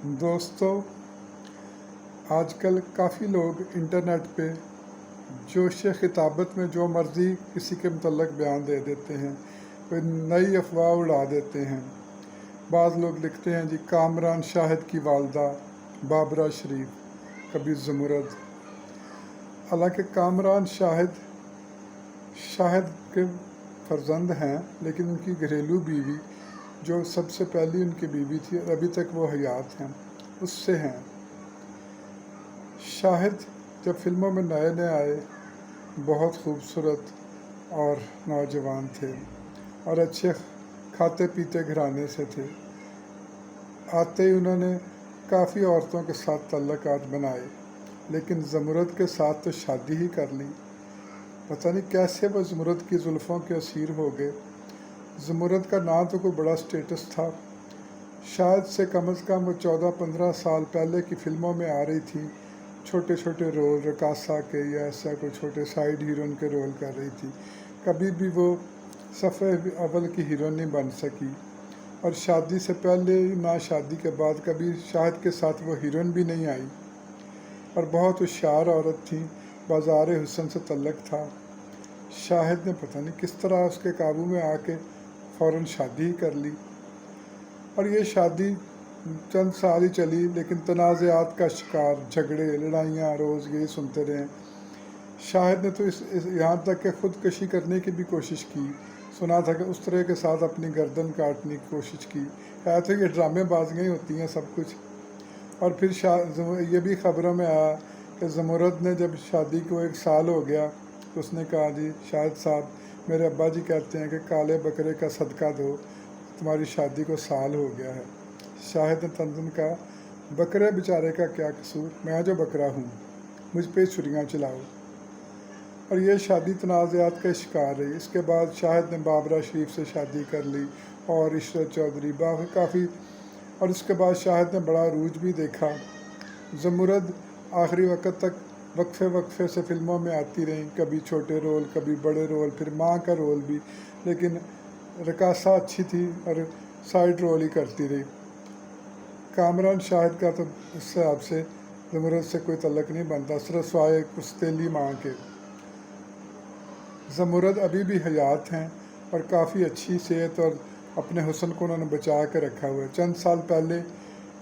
دوستو، آج کل کافی لوگ انٹرنیٹ پہ جوش خطابت میں جو مرضی کسی کے متعلق بیان دے دیتے ہیں، کوئی نئی افواہ اڑا دیتے ہیں۔ بعض لوگ لکھتے ہیں جی کامران شاہد کی والدہ بابرہ شریف کبھی زمرد۔ حالانکہ کامران شاہد کے فرزند ہیں، لیکن ان کی گھریلو بیوی جو سب سے پہلی ان کی بیوی تھی اور ابھی تک وہ حیات ہیں، اس سے ہیں۔ شاہد جب فلموں میں نئے آئے بہت خوبصورت اور نوجوان تھے اور اچھے کھاتے پیتے گھرانے سے تھے۔ آتے ہی انہوں نے کافی عورتوں کے ساتھ تعلقات بنائے، لیکن زمرد کے ساتھ تو شادی ہی کر لی۔ پتہ نہیں کیسے وہ زمرد کی زلفوں کے اسیر ہو گئے۔ زمرد کا نام تو کوئی بڑا سٹیٹس تھا، شاید سے کم از کم وہ 14-15 سال پہلے کی فلموں میں آ رہی تھی، چھوٹے چھوٹے رول رقاصہ کے یا ایسا کوئی چھوٹے سائیڈ ہیروئن کے رول کر رہی تھی۔ کبھی بھی وہ صفحے اول کی ہیروئن نہیں بن سکی، اور شادی سے پہلے نہ شادی کے بعد کبھی شاہد کے ساتھ وہ ہیروئن بھی نہیں آئی، اور بہت ہوشیار عورت تھی، بازار حسن سے تعلق تھا۔ شاہد نے پتہ نہیں کس طرح اس کے قابو میں آ کے فوراً شادی ہی کر لی، اور یہ شادی چند سال ہی چلی، لیکن تنازعات کا شکار، جھگڑے لڑائیاں روز یہی سنتے رہے۔ شاہد نے تو یہاں تک کہ خودکشی کرنے کی بھی کوشش کی، سنا تھا کہ اس طرح کے ساتھ اپنی گردن کاٹنے کی کوشش کی۔ ہے تو یہ ڈرامے بازیاں ہی ہوتی ہیں سب کچھ۔ اور پھر یہ بھی خبروں میں آیا کہ زمرد نے جب شادی کو 1 سال ہو گیا تو اس نے کہا جی شاہد صاحب، میرے ابا جی کہتے ہیں کہ کالے بکرے کا صدقہ دو، تمہاری شادی کو سال ہو گیا ہے۔ شاہد نے تندن کہا بکرے بیچارے کا کیا قصور، میں جو بکرا ہوں، مجھ پہ چھریاں چلاؤ۔ اور یہ شادی تنازعات کا شکار رہی۔ اس کے بعد شاہد نے بابرہ شریف سے شادی کر لی اور عشرت چودھری کافی، اور اس کے بعد شاہد نے بڑا عروج بھی دیکھا۔ زمرد آخری وقت تک وقفے سے فلموں میں آتی رہیں، کبھی چھوٹے رول کبھی بڑے رول، پھر ماں کا رول بھی، لیکن رقاصہ اچھی تھی اور سائیڈ رول ہی کرتی رہی۔ کامران شاہد کا تو اس سے آپ سے زمرد سے کوئی تعلق نہیں بنتا، صرف سوائے کستیلی ماں کے۔ زمرد ابھی بھی حیات ہیں اور کافی اچھی صحت اور اپنے حسن کو انہوں نے بچا کے رکھا ہوا ہے۔ چند سال پہلے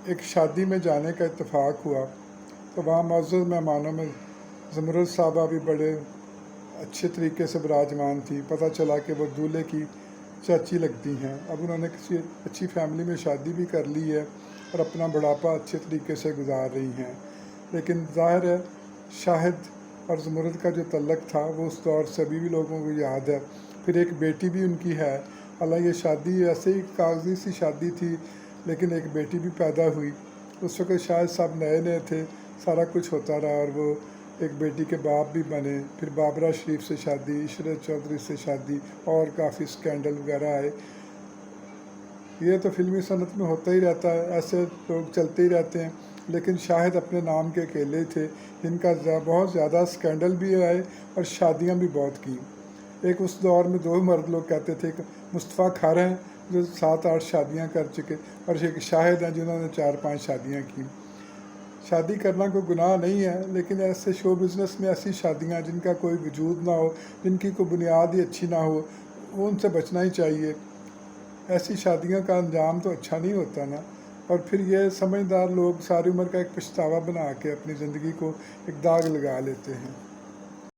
ایک شادی میں جانے کا اتفاق ہوا تو وہاں معزز مہمانوں میں زمرد صاحبہ بھی بڑے اچھے طریقے سے براجمان تھی۔ پتہ چلا کہ وہ دولہے کی چاچی لگتی ہیں۔ اب انہوں نے کسی اچھی فیملی میں شادی بھی کر لی ہے اور اپنا بڑھاپا اچھے طریقے سے گزار رہی ہیں، لیکن ظاہر ہے شاہد اور زمرد کا جو تعلق تھا وہ اس دور سے ابھی بھی لوگوں کو یاد ہے۔ پھر ایک بیٹی بھی ان کی ہے، حالانکہ یہ شادی ایسے ہی کاغذی سی شادی تھی، لیکن ایک بیٹی بھی پیدا ہوئی۔ اس وقت شاہد صاحب نئے تھے، سارا کچھ ہوتا رہا اور وہ ایک بیٹی کے باپ بھی بنے۔ پھر بابرہ شریف سے شادی، عشرت چودھری سے شادی، اور کافی سکینڈل وغیرہ آئے۔ یہ تو فلمی صنعت میں ہوتا ہی رہتا ہے، ایسے لوگ چلتے ہی رہتے ہیں، لیکن شاہد اپنے نام کے اکیلے تھے جن کا بہت زیادہ سکینڈل بھی آئے اور شادیاں بھی بہت کی۔ ایک اس دور میں 2 مرد لوگ کہتے تھے کہ مصطفیٰ کھارا ہیں جو 7-8 شادیاں کر چکے، اور ایک شاہد ہیں جنہوں نے 4-5 شادیاں کی۔ شادی کرنا کوئی گناہ نہیں ہے، لیکن ایسے شو بزنس میں ایسی شادیاں جن کا کوئی وجود نہ ہو، جن کی کوئی بنیاد ہی اچھی نہ ہو، ان سے بچنا ہی چاہیے۔ ایسی شادیوں کا انجام تو اچھا نہیں ہوتا نا، اور پھر یہ سمجھدار لوگ ساری عمر کا ایک پچھتاوا بنا کے اپنی زندگی کو ایک داغ لگا لیتے ہیں۔